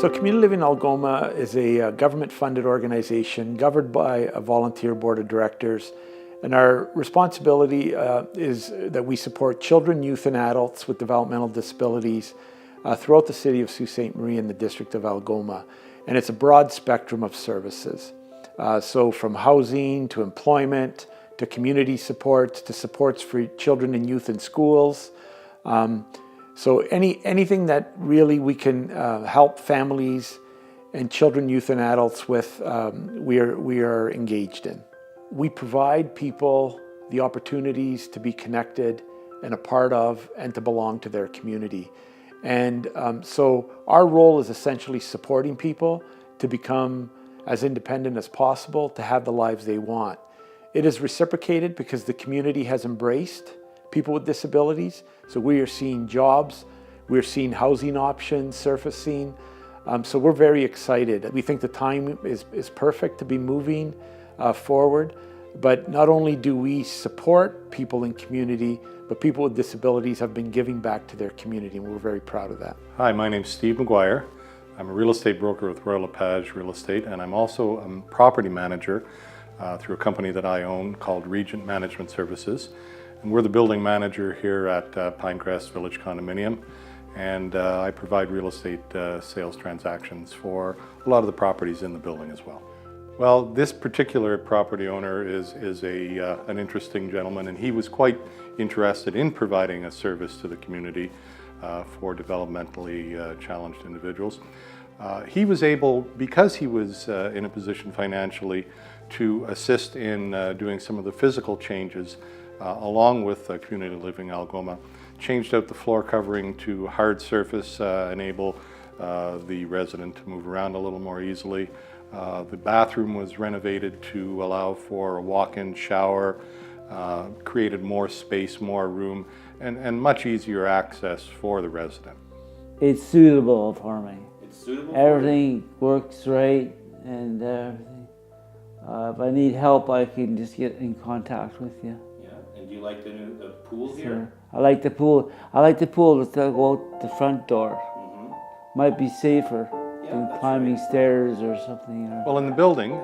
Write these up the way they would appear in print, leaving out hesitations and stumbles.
So Community Living Algoma is a government-funded organization governed by a volunteer board of directors. And our responsibility is that we support children, youth, and adults with developmental disabilities throughout the city of Sault Ste. Marie and the district of Algoma. And it's a broad spectrum of services. So from housing to employment, to community supports, to supports for children and youth in schools. So anything that really we can help families and children, youth, and adults with, we are engaged in. We provide people the opportunities to be connected and a part of and to belong to their community. And so our role is essentially supporting people to become as independent as possible, to have the lives they want. It is reciprocated because the community has embraced people with disabilities. So we are seeing jobs, we're seeing housing options surfacing. So we're very excited. We think the time is perfect to be moving forward. But not only do we support people in community, but people with disabilities have been giving back to their community, and we're very proud of that. Hi, my name's Steve McGuire. I'm a real estate broker with Royal LePage Real Estate, and I'm also a property manager through a company that I own called Regent Management Services. And we're the building manager here at Pinecrest Village Condominium, and I provide real estate sales transactions for a lot of the properties in the building as well. Well, this particular property owner is an interesting gentleman, and he was quite interested in providing a service to the community for developmentally challenged individuals. He was able, because he was in a position financially, to assist in doing some of the physical changes along with Community Living Algoma. Changed out the floor covering to hard surface, enable the resident to move around a little more easily. The bathroom was renovated to allow for a walk-in shower, created more space, more room, and much easier access for the resident. It's suitable for me. It's suitable. Everything works right, and everything. If I need help, I can just get in contact with you. Yeah, and do you like the pool here? Sure. I like the pool. I like the pool to go out the front door. Might be safer than climbing stairs or something. Well, in the building,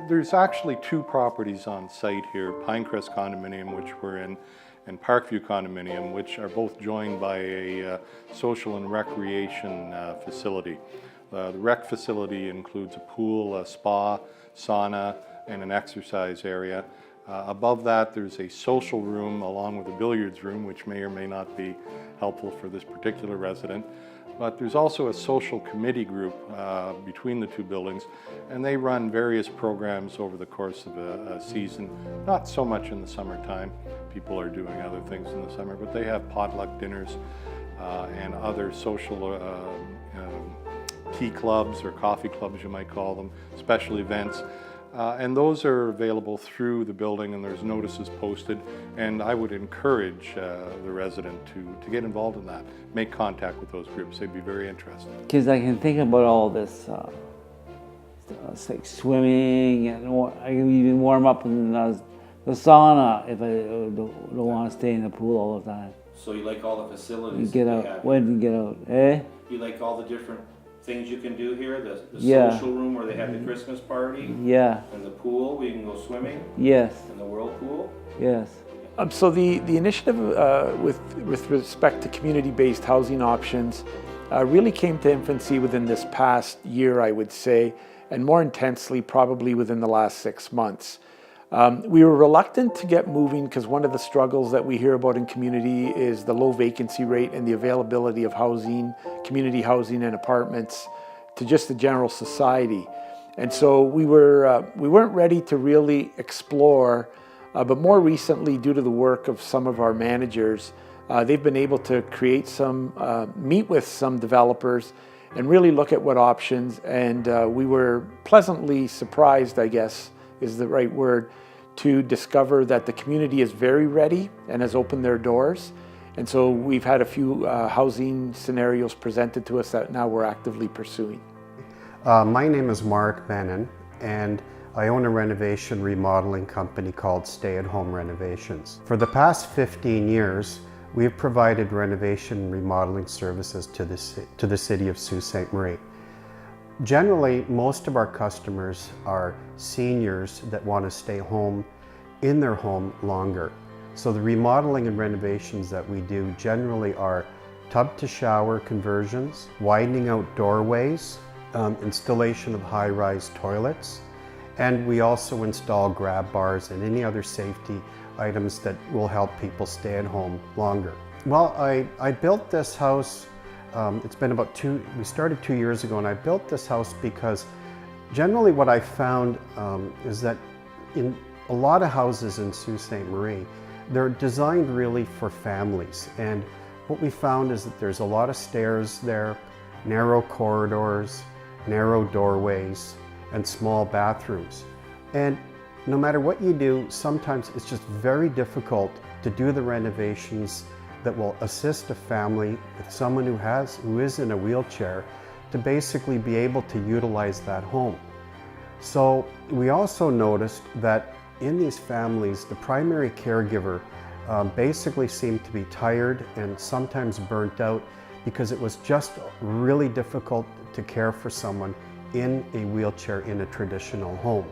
there's actually two properties on site here, Pinecrest Condominium, which we're in, and Parkview Condominium, which are both joined by a social and recreation facility. The rec facility includes a pool, a spa, sauna, and an exercise area. Above that, there's a social room along with a billiards room, which may or may not be helpful for this particular resident. But there's also a social committee group between the two buildings, and they run various programs over the course of a season. Not so much in the summertime. People are doing other things in the summer, but they have potluck dinners and other social tea clubs or coffee clubs, you might call them, special events. And those are available through the building, and there's notices posted. And I would encourage the resident to get involved in that. Make contact with those groups. They'd be very interested. Because I can think about all this, it's like swimming, and I can even warm up in the sauna if I don't want to stay in the pool all the time. So you like all the facilities? Get out, when you get out, eh? You like all the different things you can do here? The Yeah. social room where they have the Christmas party? Yeah. And the pool where you can go swimming? Yes. And the whirlpool? Yes. So the initiative with respect to community-based housing options really came to infancy within this past year, I would say, and more intensely probably within the last 6 months. We were reluctant to get moving because one of the struggles that we hear about in community is the low vacancy rate and the availability of housing, community housing and apartments to just the general society. And so we weren't ready to really explore, but more recently, due to the work of some of our managers, they've been able to create meet with some developers and really look at what options. And we were pleasantly surprised, I guess, is the right word, to discover that the community is very ready and has opened their doors. And so we've had a few housing scenarios presented to us that now we're actively pursuing. My name is Mark Bennon, and I own a renovation remodeling company called Stay at Home Renovations. For the past 15 years, we have provided renovation and remodeling services to the city of Sault Ste. Marie. Generally, most of our customers are seniors that want to stay home in their home longer. So the remodeling and renovations that we do generally are tub to shower conversions, widening out doorways, installation of high-rise toilets, and we also install grab bars and any other safety items that will help people stay at home longer. Well, I built this house, it's been about we started 2 years ago, and I built this house because generally what I found is that in a lot of houses in Sault Ste. Marie, they're designed really for families. And what we found is that there's a lot of stairs there, narrow corridors, narrow doorways, and small bathrooms. And no matter what you do, sometimes it's just very difficult to do the renovations that will assist a family with someone who is in a wheelchair to basically be able to utilize that home. So we also noticed that in these families, the primary caregiver basically seemed to be tired and sometimes burnt out because it was just really difficult to care for someone in a wheelchair in a traditional home.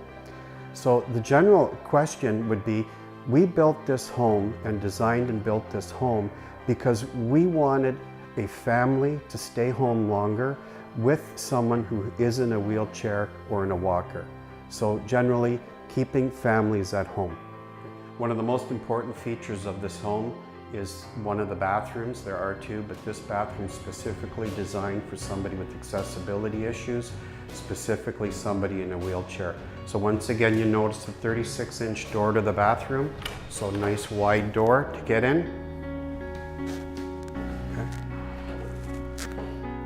So the general question would be, we built this home and designed and built this home because we wanted a family to stay home longer with someone who is in a wheelchair or in a walker. So generally, keeping families at home. One of the most important features of this home is one of the bathrooms. There are two, but this bathroom is specifically designed for somebody with accessibility issues, specifically somebody in a wheelchair. So once again, you notice the 36-inch door to the bathroom. So nice wide door to get in. Okay.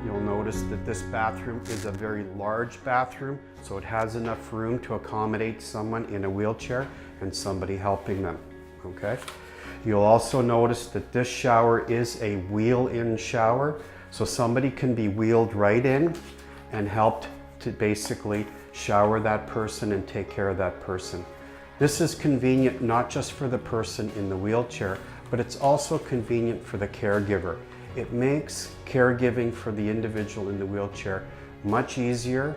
You'll notice that this bathroom is a very large bathroom, so it has enough room to accommodate someone in a wheelchair and somebody helping them, okay? You'll also notice that this shower is a wheel-in shower, so somebody can be wheeled right in and helped to basically shower that person and take care of that person. This is convenient not just for the person in the wheelchair, but it's also convenient for the caregiver. It makes caregiving for the individual in the wheelchair much easier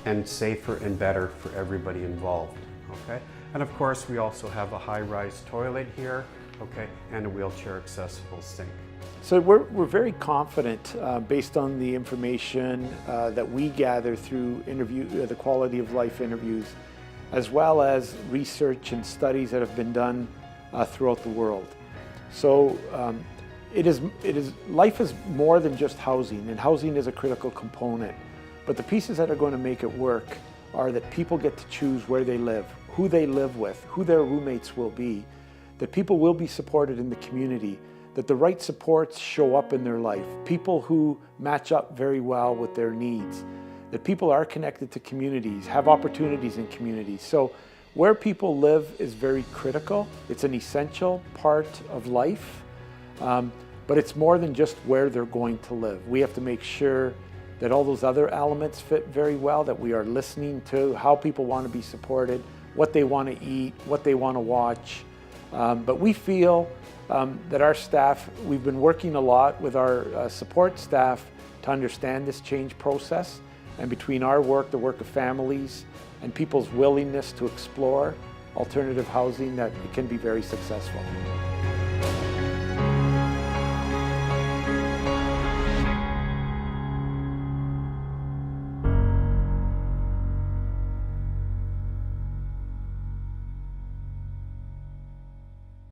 and safer and better for everybody involved, okay? And of course, we also have a high-rise toilet here, okay, and a wheelchair accessible sink. So we're very confident based on the information that we gather through the quality of life interviews, as well as research and studies that have been done throughout the world. So life is more than just housing, and housing is a critical component. But the pieces that are going to make it work are that people get to choose where they live, who they live with, who their roommates will be, that people will be supported in the community, that the right supports show up in their life, people who match up very well with their needs, that people are connected to communities, have opportunities in communities. So where people live is very critical. It's an essential part of life, but it's more than just where they're going to live. We have to make sure that all those other elements fit very well, that we are listening to how people want to be supported, what they want to eat, what they want to watch. But we feel that our staff, we've been working a lot with our support staff to understand this change process. And between our work, the work of families, and people's willingness to explore alternative housing, that it can be very successful.